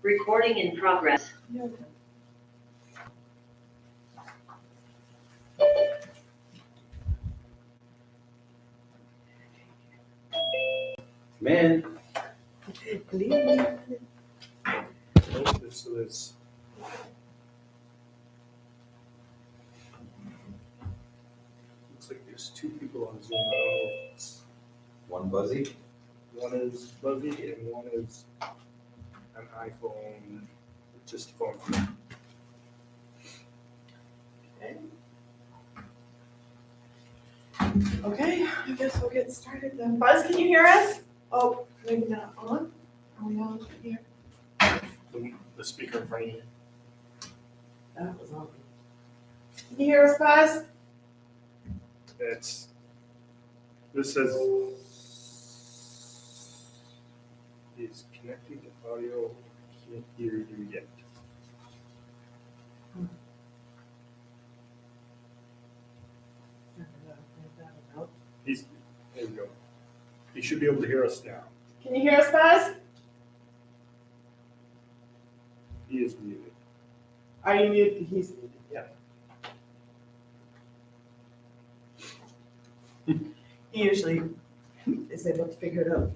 Recording in progress. Man. So there's looks like there's two people on Zoom. I don't know if it's One Buzzy? one is Buzzy and one is an iPhone, just a phone. Okay, I guess we'll get started then. Buzz, can you hear us? Oh, maybe not on. Are we on here? The speaker in front of you. That was on. Can you hear us, Buzz? This says is connecting to audio. Can't hear you yet. There we go. He should be able to hear us now. Can you hear us, Buzz? He is muted. Are you muted? He's muted, yeah. He usually is able to figure it out.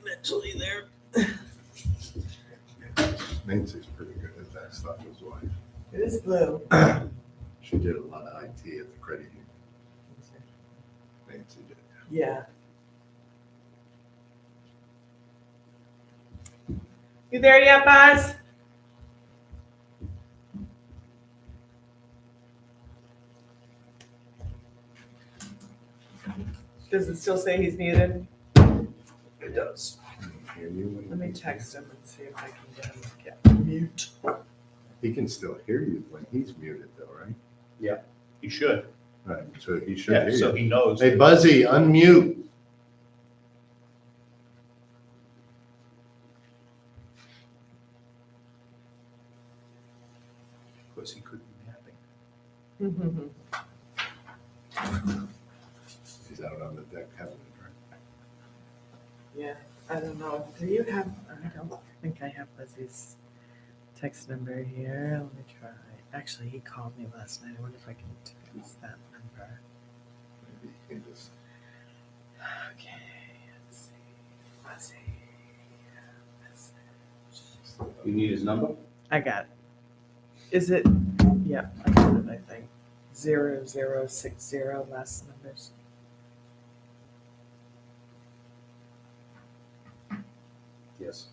Eventually there. Nancy's pretty good at that stuff as well. It is blue. She did a lot of IT at the credit union. Nancy did. Yeah. You there yet, Buzz? Does it still say he's muted? It does. Hear you when Let me he's- text him and see if I can get him to get mute. He can still hear you when he's muted though, right? You should. Right, so he should Yeah, hear so you. he knows. Hey Buzzy, unmute. Of course, he could be napping. He's out on the deck having a drink. Yeah, I don't know. Do you have, I don't think I have Buzzy's text number here. Let me try. Actually, he called me last night. I wonder if I can use that number. Maybe he can just, Okay, let's see. Buzzy. Message. You need his number? I got it. Is it? Yeah, I got it, I think. 0060 last numbers. Yes.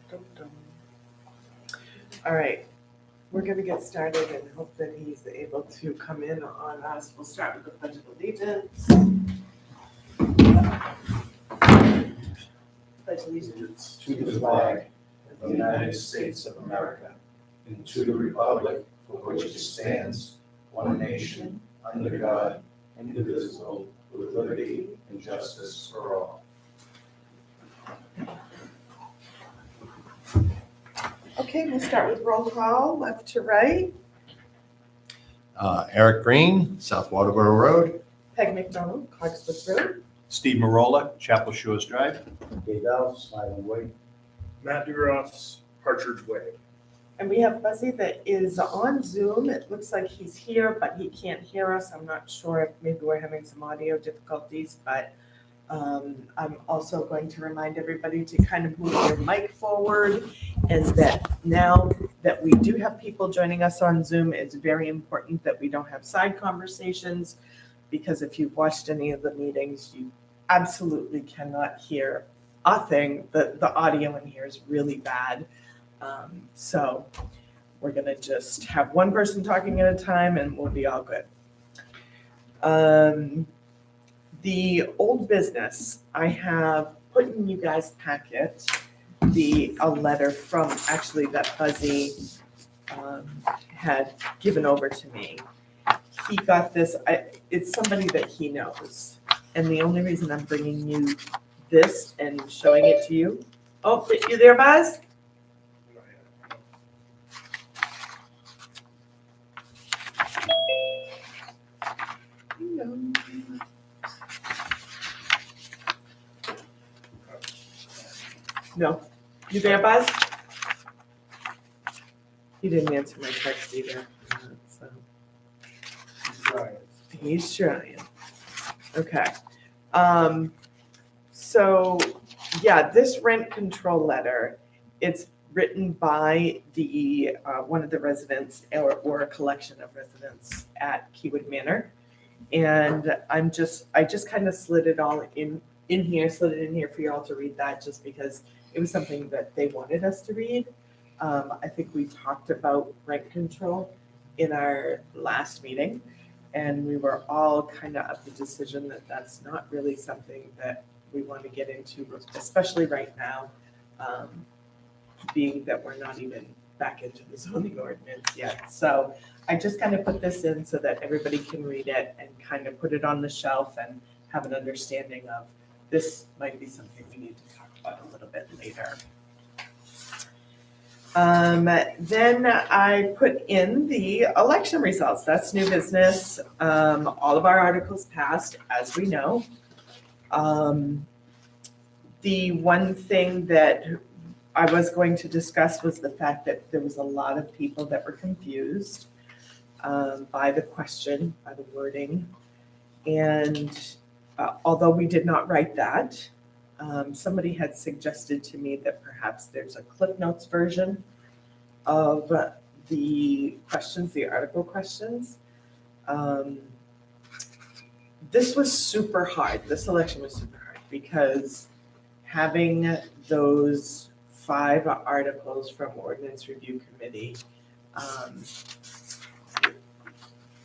Dum-dum. All right, we're gonna get started and hope that he's able to come in on us. We'll start with the Pledge of Allegiance. Pledge allegiance To the flag of the United States of America and to the republic for which it stands, one nation, under God, indivisible, with liberty and justice for all. Okay, we'll start with roll call, left to right. Eric Green, South Waterboro Road. Peg McDonald, Clarksville Road. Steve Marola, Chapel Shores Drive. Dave Ellis, Island Way. Matt DeGross, Partridge Way. And we have Buzzy that is on Zoom. It looks like he's here, but he can't hear us. I'm not sure if maybe we're having some audio difficulties, but I'm also going to remind everybody to kind of move your mic forward, and that now that we do have people joining us on Zoom, it's very important that we don't have side conversations, because if you've watched any of the meetings, you absolutely cannot hear a thing. The audio in here is really bad. So we're gonna just have one person talking at a time and we'll be all good. The old business, I have put in you guys' packet a letter from actually that Buzzy had given over to me. He got this, it's somebody that he knows. And the only reason I'm bringing you this and showing it to you. Oh, you there, Buzz? No. You there, Buzz? He didn't answer my text either. So Right. he's trying. Okay. So yeah, this rent control letter, it's written by the one of the residents or a collection of residents at Keywood Manor. And I just kind of slid it all in here for y'all to read that just because it was something that they wanted us to read. I think we talked about rent control in our last meeting, and we were all kind of the decision that that's not really something that we want to get into, especially right now, being that we're not even back into the zoning ordinance yet. So I just kind of put this in so that everybody can read it and kind of put it on the shelf and have an understanding of this might be something we need to talk about a little bit later. Then I put in the election results. That's new business. All of our articles passed, as we know. The one thing that I was going to discuss was the fact that there was a lot of people that were confused by the question, by the wording. And although we did not write that, somebody had suggested to me that perhaps there's a Cliff Notes version of the questions, the article questions. This was super hard. This election was super hard because having those 5 articles from Ordinance Review Committee,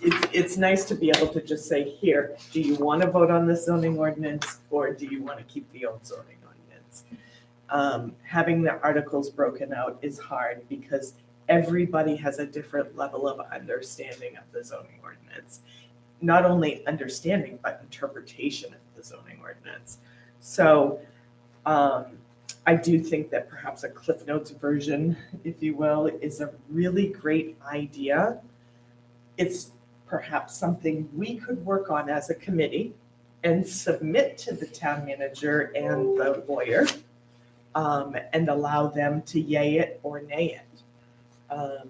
it's nice to be able to just say, here, do you want to vote on this zoning ordinance or do you want to keep the old zoning ordinance? Having the articles broken out is hard because everybody has a different level of understanding of the zoning ordinance. Not only understanding, but interpretation of the zoning ordinance. So I do think that perhaps a Cliff Notes version, if you will, is a really great idea. It's perhaps something we could work on as a committee and submit to the town manager and the lawyer, and allow them to yay it or nay it.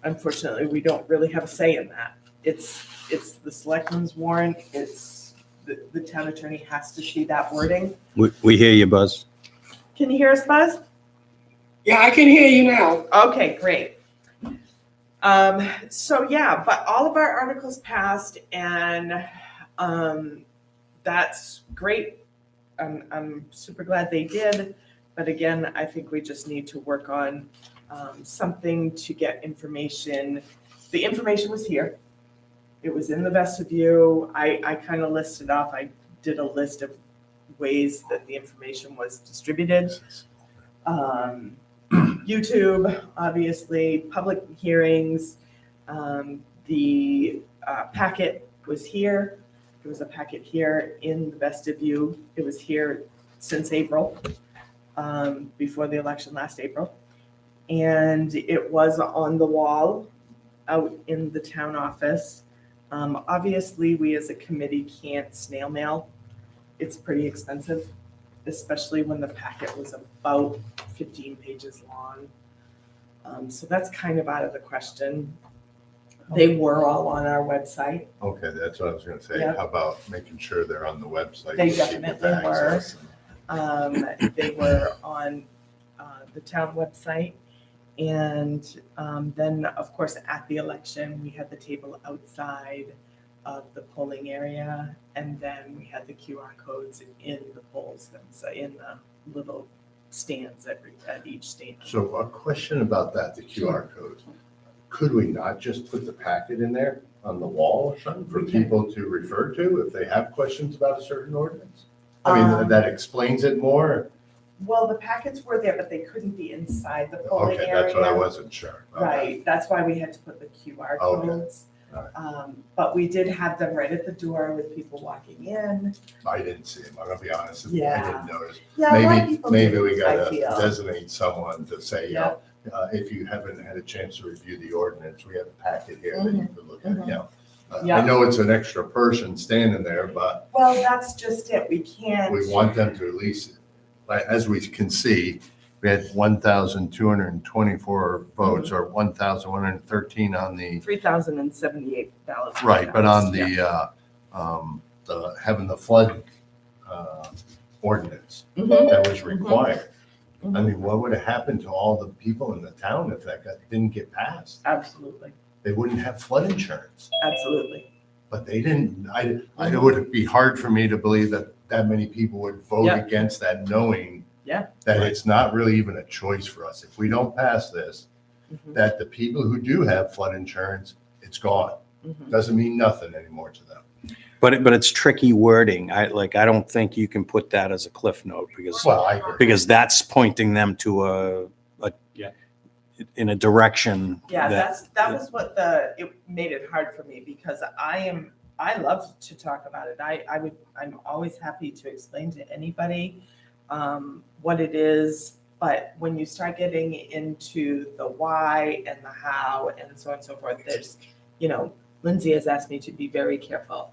Unfortunately, we don't really have a say in that. It's the selectmen's warrant. It's the town attorney has to see that wording. We hear you, Buzz. Can you hear us, Buzz? Yeah, I can hear you now. Okay, great. So yeah, but all of our articles passed, and that's great. I'm super glad they did. But again, I think we just need to work on something to get information. The information was here. It was in the vestibule. I kind of listed off. I did a list of ways that the information was distributed. YouTube, obviously, public hearings. The packet was here. There was a packet here in the vestibule. It was here since April, before the election last April. And it was on the wall out in the town office. Obviously, we as a committee can't snail mail. It's pretty expensive, especially when the packet was about 15 pages long. So that's kind of out of the question. They were all on our website. Okay, that's what I was gonna say. Yep. How about making sure they're on the website? They so people definitely have were. access and- They were on the town website. And then, of course, at the election, we had the table outside of the polling area. And then we had the QR codes in the polls, in the little stands at each stand. So a question about that, the QR codes. Could we not just put the packet in there on the wall or something for We can. people to refer to if they have questions about a certain ordinance? I mean, that explains it more. Well, the packets were there, but they couldn't be inside the polling Okay, area. that's what I wasn't sure. Okay. Right, that's why we had to put the QR Okay. codes. But we did have them right at the door with people walking in. I didn't see him, I'm gonna be honest with you, I Yeah. didn't notice. Yeah, a lot of Maybe, people maybe didn't, we I gotta feel. designate someone to say, you know, if you haven't had a chance to review the ordinance, we have a packet here that you could look at, you know. Yeah. I know it's an extra person standing there, but Well, that's just it. We can't. we want them to at least, like, as we can see, we had 1,224 votes or 1,113 on the, $3,078. right, but on Yeah. the having the flood ordinance Mhm. that was required. I mean, what would have happened to all the people in the town if didn't get passed? Absolutely, They wouldn't have flood insurance. absolutely. But they didn't, it would be hard for me to believe that many people would vote Yeah. against that, knowing Yeah. that it's not really even a choice for us. If we don't pass this, Mhm. that the people who do have flood insurance, it's gone. Mhm. Doesn't mean nothing anymore to them. But it's tricky wording. I don't think you can put that as a cliff note Well, I agree. because that's pointing them to in a direction Yeah, that, that was what it made it hard for me because I love to talk about it. I'm always happy to explain to anybody what it is, but when you start getting into the why and the how and so on and so forth, there's, Lindsay has asked me to be very careful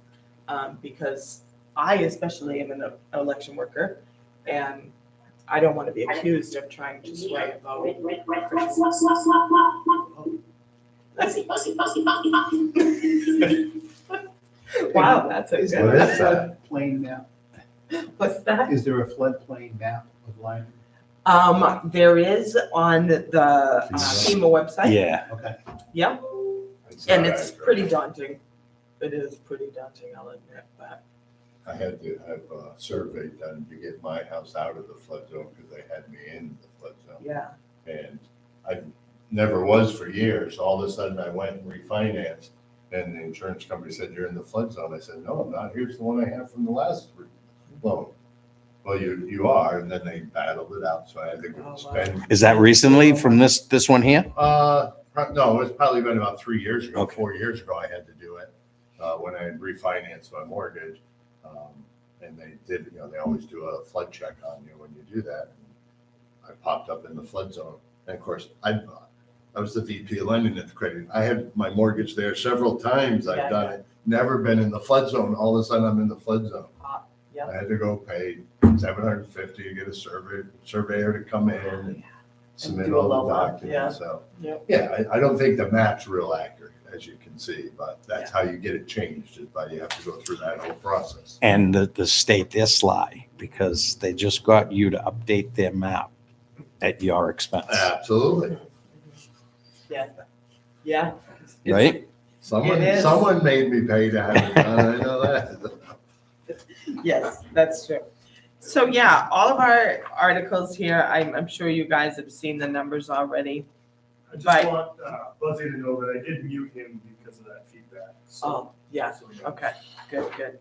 because I especially am an election worker and I don't want to be accused of trying to sway a vote. Wow, that's a Is good. What there a is that? floodplain map? What's that? Is there a floodplain map of Lyman? There is on the FEMA website. yeah. Okay. Yeah, and it's pretty daunting. It is pretty daunting, I'll admit, but I had to have a survey done to get my house out of the flood zone because they had me in the flood zone. yeah. And I never was for years. All of a sudden I went and refinanced and the insurance company said, you're in the flood zone. I said, no, I'm not. Here's the one I have from the last loan. Well, you are. And then they battled it out. So I had to Oh, wow. spend. Is that recently from this one here? No, it's probably been about 3 years ago, Okay. 4 years ago I had to do it when I had refinanced my mortgage. And they did, they always do a flood check on you when you do that. And I popped up in the flood zone. And of course, I was the VP of lending at the credit. I had my mortgage there several times. I've Yeah, done it, never been in the flood zone. All of a sudden I'm in the flood zone. Yeah. I had to go pay $750 to get a surveyor to come in and submit do a all the little work, documents. So, Yep. yeah, I don't think the map's real accurate, as you can see, but that's how you get it changed, is by you have to go through that whole process. And the state, they're sly because they just got you to update their map at your expense, Absolutely. Yeah. Yeah. right? Someone, It is. someone made me pay to have it done, I know that. Yes, that's true. So yeah, all of our articles here, I'm sure you guys have seen the numbers already. I just Right. want Buzzy to know that I did mute him because of that feedback. So, Oh, yeah, so, yeah. okay, good.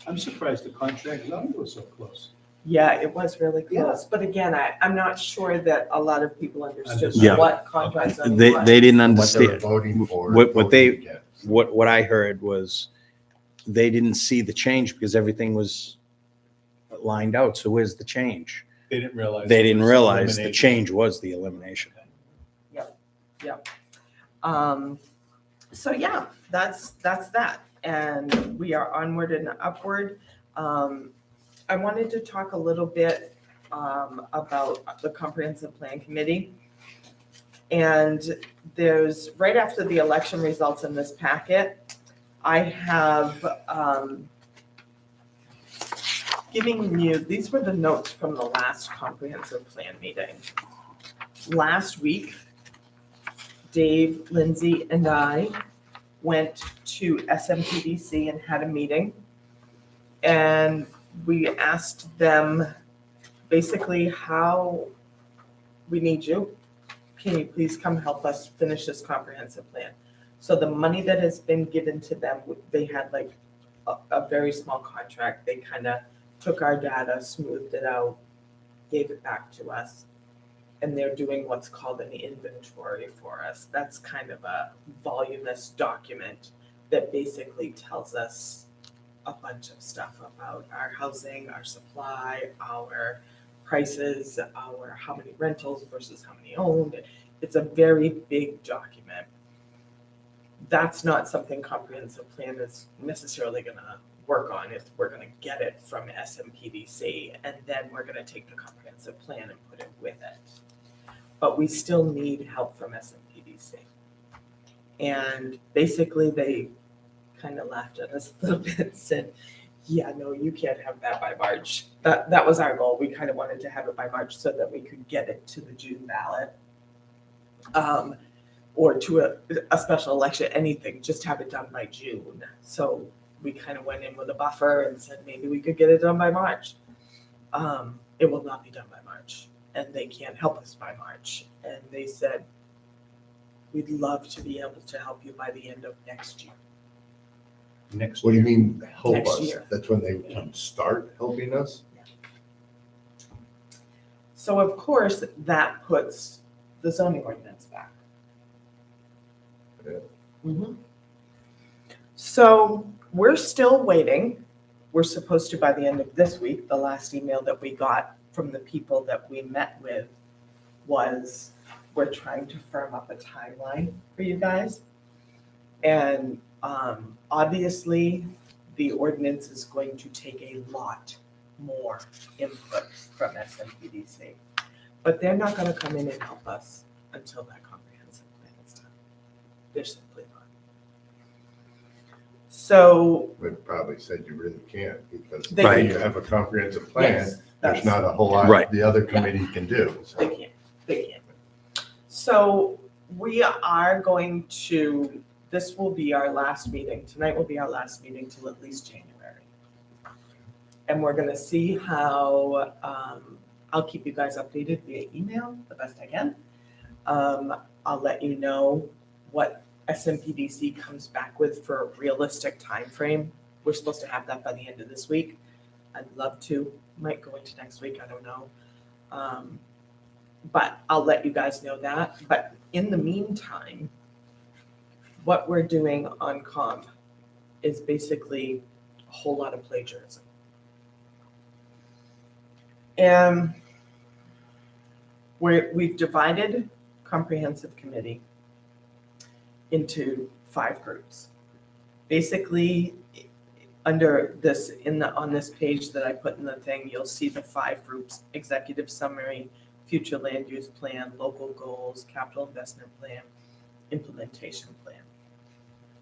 I'm surprised the contract zoning was so close. Yeah, it was really Yeah. close, but again, I'm not sure that a lot of people understood Yeah. what contract zoning They was. didn't What they were understand. voting for. What they- voting against. What I heard was they didn't see the change because everything was lined out. So where's the change? They didn't realize. They it didn't was realize the eliminated. change was the elimination. So yeah, that's that, and we are onward and upward. I wanted to talk a little bit about the comprehensive plan committee. And there's, right after the election results in this packet, I have giving you, these were the notes from the last comprehensive plan meeting. Last week, Dave, Lindsay, and I went to SMPDC and had a meeting. And we asked them basically how we need you. Can you please come help us finish this comprehensive plan? So the money that has been given to them, they had like a very small contract. They kind of took our data, smoothed it out, gave it back to us. and they're doing what's called an inventory for us. That's kind of a voluminous document that basically tells us a bunch of stuff about our housing, our supply, our prices, our how many rentals versus how many owned. It's a very big document. That's not something comprehensive plan is necessarily gonna work on. We're gonna get it from SMPDC, and then we're gonna take the comprehensive plan and put it with it. But we still need help from SMPDC. And basically they kind of laughed at us a little bit and said, yeah, no, you can't have that by March. That was our goal. We kind of wanted to have it by March so that we could get it to the June ballot. Or to a special election, anything, just have it done by June. So we kind of went in with a buffer and said maybe we could get it done by March. It will not be done by March, and they can't help us by March. And they said, we'd love to be able to help you by the end of next year. Next What do you year. mean, help Next us? year. That's when they can start helping us? So of course, that puts the zoning ordinance back. Yeah. Mhm. So we're still waiting. We're supposed to, by the end of this week, the last email that we got from the people that we met with was, we're trying to firm up a timeline for you guys. And obviously, the ordinance is going to take a lot more input from SMPDC. But they're not gonna come in and help us until that comprehensive plan is done. They're simply not. So, We probably said you really can't, because They- when you have a comprehensive plan, yes, there's that's, not a whole lot Right. the other committee can do. So they can't. So we are going to, this will be our last meeting. Tonight will be our last meeting till at least January. And we're gonna see how, I'll keep you guys updated via email the best I can. I'll let you know what SMPDC comes back with for a realistic time frame. We're supposed to have that by the end of this week. I'd love to, might go into next week, I don't know. But I'll let you guys know that. But in the meantime, what we're doing on comp is basically a whole lot of plagiarism. And we've divided comprehensive committee into 5 groups. Basically, under this, on this page that I put in the thing, you'll see the 5 groups: executive summary, future land use plan, local goals, capital investment plan, implementation plan.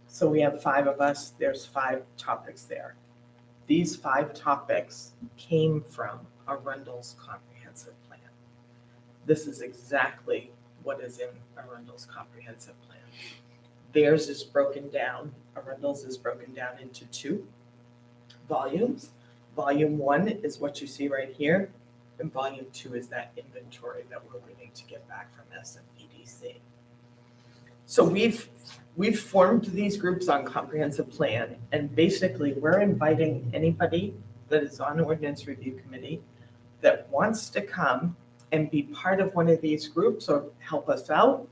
So we have 5 of us, there's 5 topics there. These 5 topics came from Arundel's comprehensive plan. This is exactly what is in Arundel's comprehensive plan. Theirs is broken down, Arundel's is broken down into 2 volumes. Volume 1 is what you see right here, and volume 2 is that inventory that we're waiting to get back from SMPDC. So we've formed these groups on comprehensive plan, and basically we're inviting anybody that is on ordinance review committee that wants to come and be part of one of these groups or help us out.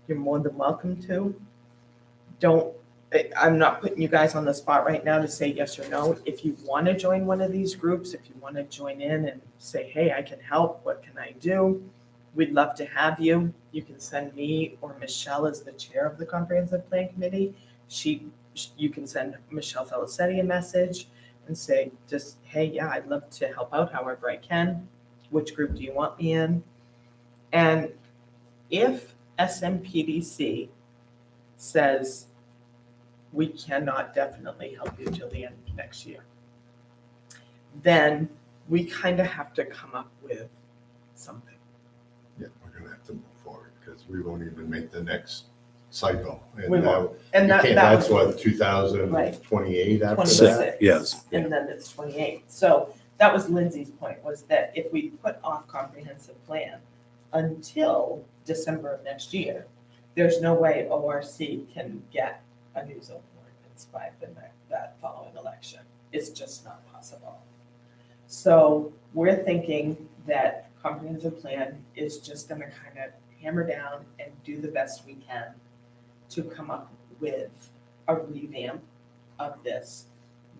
You're more than welcome to. I'm not putting you guys on the spot right now to say yes or no. If you want to join one of these groups, if you want to join in and say, hey, I can help, what can I do? We'd love to have you. You can send me or Michelle as the chair of the comprehensive plan committee. You can send Michelle Felicetti a message and say, just, hey, yeah, I'd love to help out however I can. Which group do you want me in? And if SMPDC says we cannot definitely help you till the end of next year, then we kind of have to come up with something. yeah, we're gonna have to move forward, because we won't even make the next cycle. We And won't. that, And you that can't, that that's was what, 2028 after 26, that? Yes. and then it's 28. So that was Lindsay's point, was that if we put off comprehensive plan until December of next year, there's no way ORC can get a new zoning ordinance by that following election. It's just not possible. So we're thinking that comprehensive plan is just gonna kind of hammer down and do the best we can to come up with a revamp of this,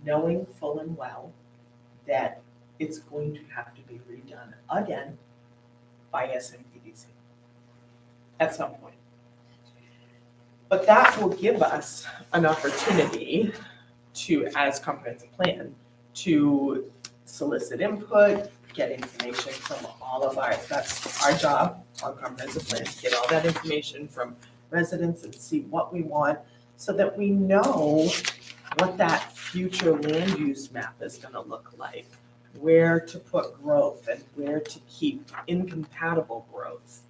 knowing full and well that it's going to have to be redone again by SMPDC at some point. But that will give us an opportunity to, as comprehensive plan, to solicit input, get information from all of our, that's our job on comprehensive plan, to get all that information from residents and see what we want, so that we know what that future land use map is gonna look like, where to put growth and where to keep incompatible growth.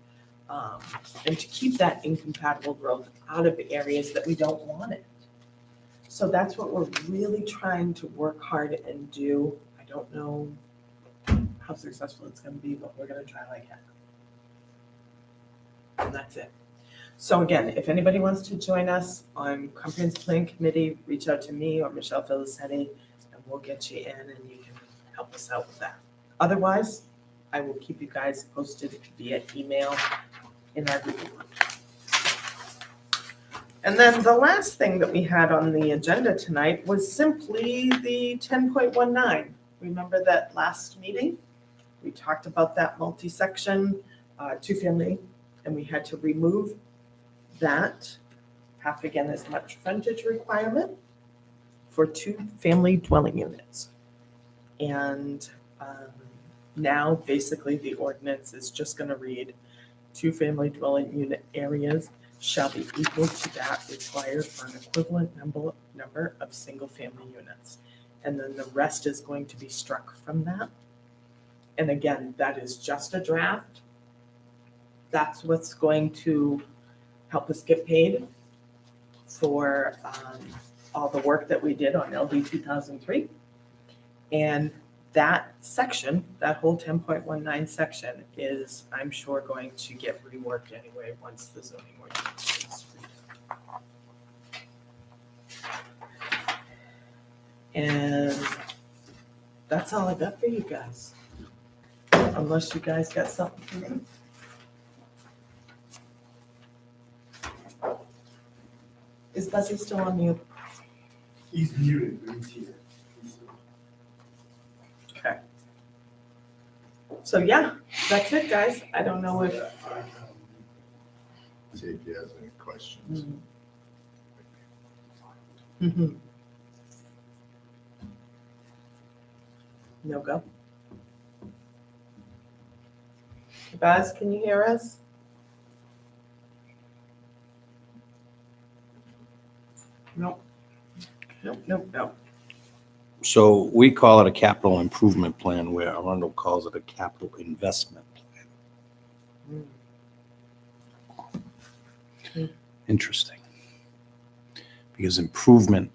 And to keep that incompatible growth out of areas that we don't want it. So that's what we're really trying to work hard and do. I don't know how successful it's gonna be, but we're gonna try like heck. And that's it. So again, if anybody wants to join us on Comprehensive Plan Committee, reach out to me or Michelle Felicetti, and we'll get you in and you can help us out with that. Otherwise, I will keep you guys posted via email in our group. And then the last thing that we had on the agenda tonight was simply the 10.19. Remember that last meeting? We talked about that multi-section, two-family, and we had to remove that half again as much frontage requirement for two-family dwelling units. And now basically the ordinance is just gonna read, two-family dwelling unit areas shall be equal to that required for an equivalent number of single-family units. And then the rest is going to be struck from that. And again, that is just a draft. That's what's going to help us get paid for all the work that we did on LD 2003. And that section, that whole 10.19 section is, I'm sure, going to get reworked anyway once the zoning ordinance is redone. And that's all I got for you guys. Unless you guys got something for me. Is Buzzy still on mute? He's muted, but he's here. Okay. So yeah, that's it, guys. I don't know if. See if he has any questions. Mhm. No go. Buzz, can you hear us? Nope. Nope. So we call it a capital improvement plan, where Arundel calls it a capital investment plan. Interesting. Because improvement,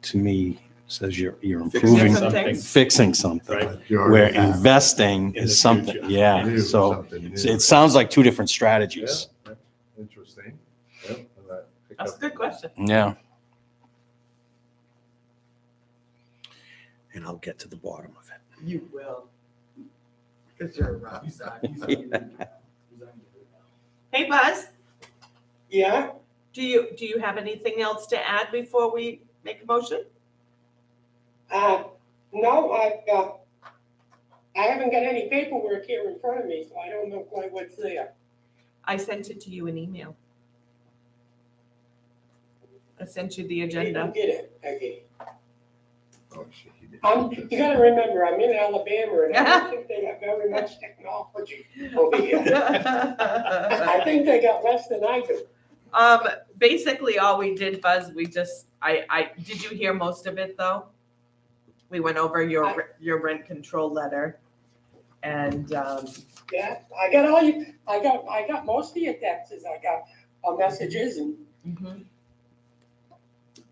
to me, says you're improving, something. fixing something. Right. You already Where have investing In the is something, future. yeah. new, So something new. it sounds like two different strategies. Yeah, interesting. Yep, and that picked That's a up- good question. Yeah. And I'll get to the bottom of it. You will. Because you're a rock star. Hey, Buzz, Yeah, do you have anything else to add before we make a motion? no, I haven't got any paperwork here in front of me, so I don't know quite what's there. I sent it to you in email. I sent you the I didn't agenda. get it, okay. Oh, shit, he did. You gotta remember, I'm in Alabama and I don't think they have very much technology over here. I think they got less than I do. Basically all we did, Buzz, did you hear most of it though? We went over your rent control letter and, Yeah, I got all you, I got most of your texts, I got messages and,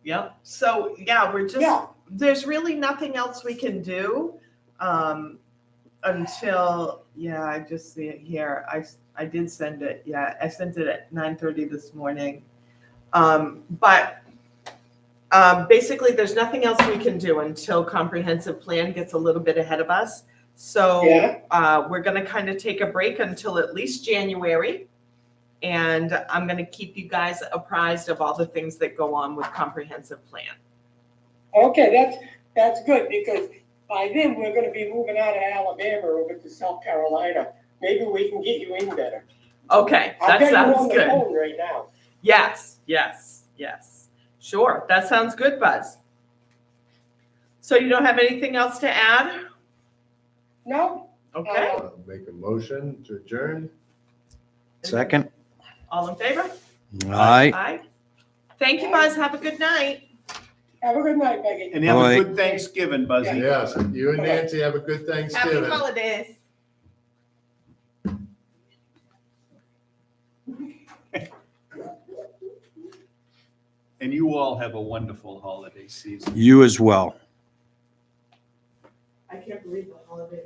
yep. So, yeah, yeah, there's really nothing else we can do, until, yeah, I just see it here. I did send it. Yeah, I sent it at 9:30 this morning. But basically, there's nothing else we can do until comprehensive plan gets a little bit ahead of us. So Yeah. we're gonna kind of take a break until at least January. And I'm gonna keep you guys apprised of all the things that go on with comprehensive plan. Okay, that's good, because by then, we're gonna be moving out of Alabama over to South Carolina. Maybe we can get you in better. Okay, I'll that get you on sounds the good. phone right now. Yes, yes, yes. Sure, that sounds good, Buzz. So you don't have anything else to add? No? Okay, Make a motion to adjourn. Second? all in favor? Aye. Aye. Thank you, Buzz. Have a good night. Have a good night, Peggy. And have Aye. a good Thanksgiving, Buzzy. Yes, you and Nancy have a good Happy Thanksgiving. holidays. And you all have a wonderful holiday season. You as well. I can't believe the holidays